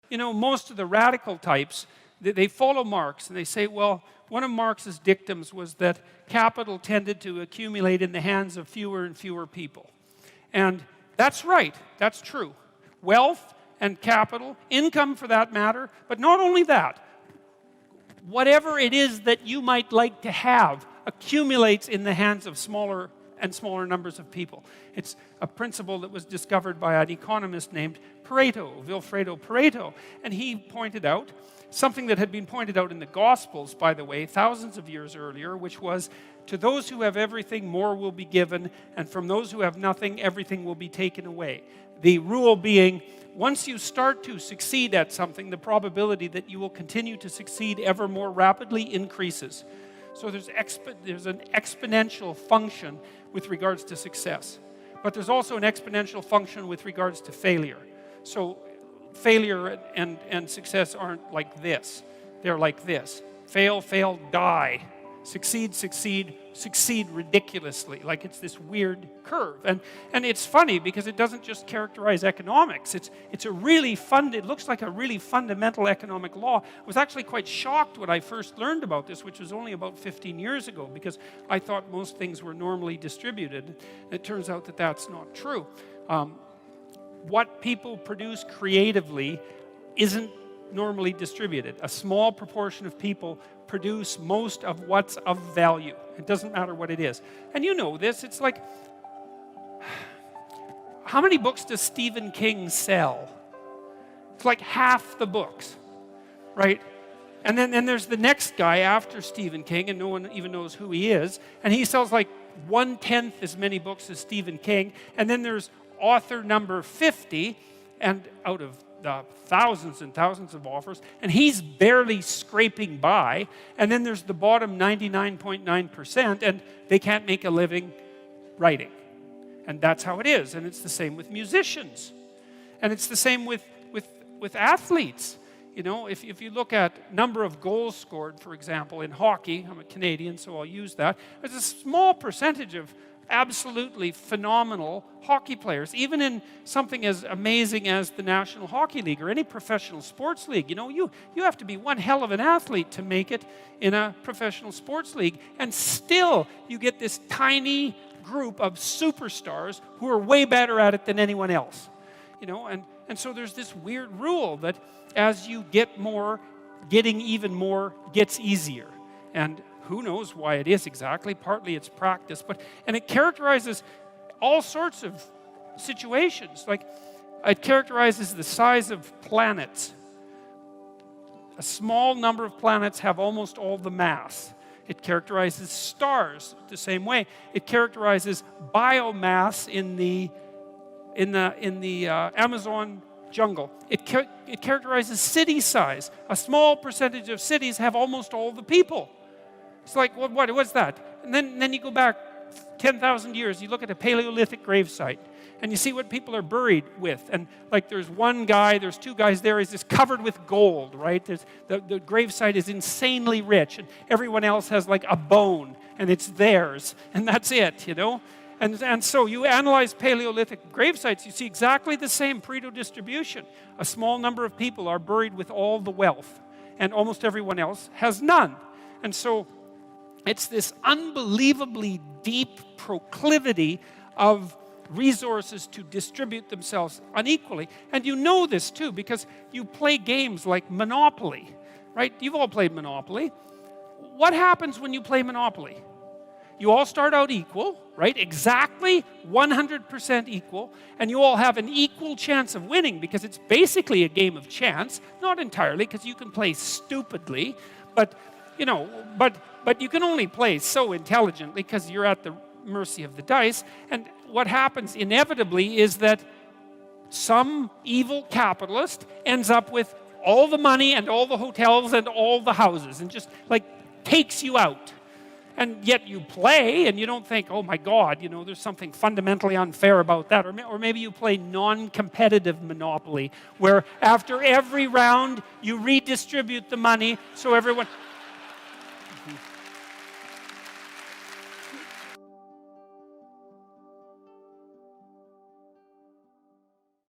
You know, most of the radical types, they follow Marx, and they say, well, one of Marx's dictums was that capital tended to accumulate in the hands of fewer and fewer people. And that's right, that's true. Wealth and capital, income for that matter, but not only that, whatever it is that you might like to have accumulates in the hands of smaller and smaller numbers of people. It's a principle that was discovered by an economist named Pareto, Vilfredo Pareto, and he pointed out something that had been pointed out in the Gospels, by the way, thousands of years earlier, which was, to those who have everything, more will be given, and from those who have nothing, everything will be taken away. The rule being, once you start to succeed at something, the probability that you will continue to succeed ever more rapidly increases. So there's an exponential function with regards to success. But there's also an exponential function with regards to failure. So failure and success aren't like this. They're like this. Fail, fail, die. Succeed, succeed, succeed ridiculously. Like it's this weird curve. And it's funny because it doesn't just characterize economics. It's a really it looks like a really fundamental economic law. I was actually quite shocked when I first learned about this, which was only about 15 years ago, because I thought most things were normally distributed. It turns out that that's not true. What people produce creatively isn't normally distributed. A small proportion of people produce most of what's of value. It doesn't matter what it is. And you know this, it's like, how many books does Stephen King sell? It's like half the books, right? And then there's the next guy after Stephen King, and no one even knows who he is, and he sells like 1/10 as many books as Stephen King, and then there's author number 50, and out of thousands and thousands of offers, and he's barely scraping by, and then there's the bottom 99.9%, and they can't make a living writing. And that's how it is, and it's the same with musicians. And it's the same with athletes. You know, if you look at number of goals scored, for example, in hockey, I'm a Canadian, so I'll use that, there's a small percentage of absolutely phenomenal hockey players, even in something as amazing as the National Hockey League or any professional sports league. You know, you have to be one hell of an athlete to make it in a professional sports league, and still you get this tiny group of superstars who are way better at it than anyone else. You know, and so there's this weird rule that as you get more, getting even more gets easier. And who knows why it is exactly? Partly it's practice, and it characterizes all sorts of situations. Like, it characterizes the size of planets. A small number of planets have almost all the mass. It characterizes stars the same way. It characterizes biomass in the Amazon jungle. It characterizes city size. A small percentage of cities have almost all the people. It's like, what's that? And then you go back 10,000 years, you look at a Paleolithic gravesite, and you see what people are buried with. And like there's one guy, there's two guys there, he's just covered with gold, right? The gravesite is insanely rich, and everyone else has like a bone, and it's theirs, and that's it, you know? And so you analyze Paleolithic gravesites, you see exactly the same Pareto distribution. A small number of people are buried with all the wealth, and almost everyone else has none. And so it's this unbelievably deep proclivity of resources to distribute themselves unequally. And you know this too, because you play games like Monopoly, right? You've all played Monopoly. What happens when you play Monopoly? You all start out equal, right? Exactly 100% equal, and you all have an equal chance of winning because it's basically a game of chance. Not entirely, because you can play stupidly, but you know, but you can only play so intelligently because you're at the mercy of the dice. And what happens inevitably is that some evil capitalist ends up with all the money and all the hotels and all the houses and just like takes you out. And yet you play and you don't think, oh my God, you know, there's something fundamentally unfair about that. Or maybe you play non-competitive Monopoly, where after every round you redistribute the money so everyone...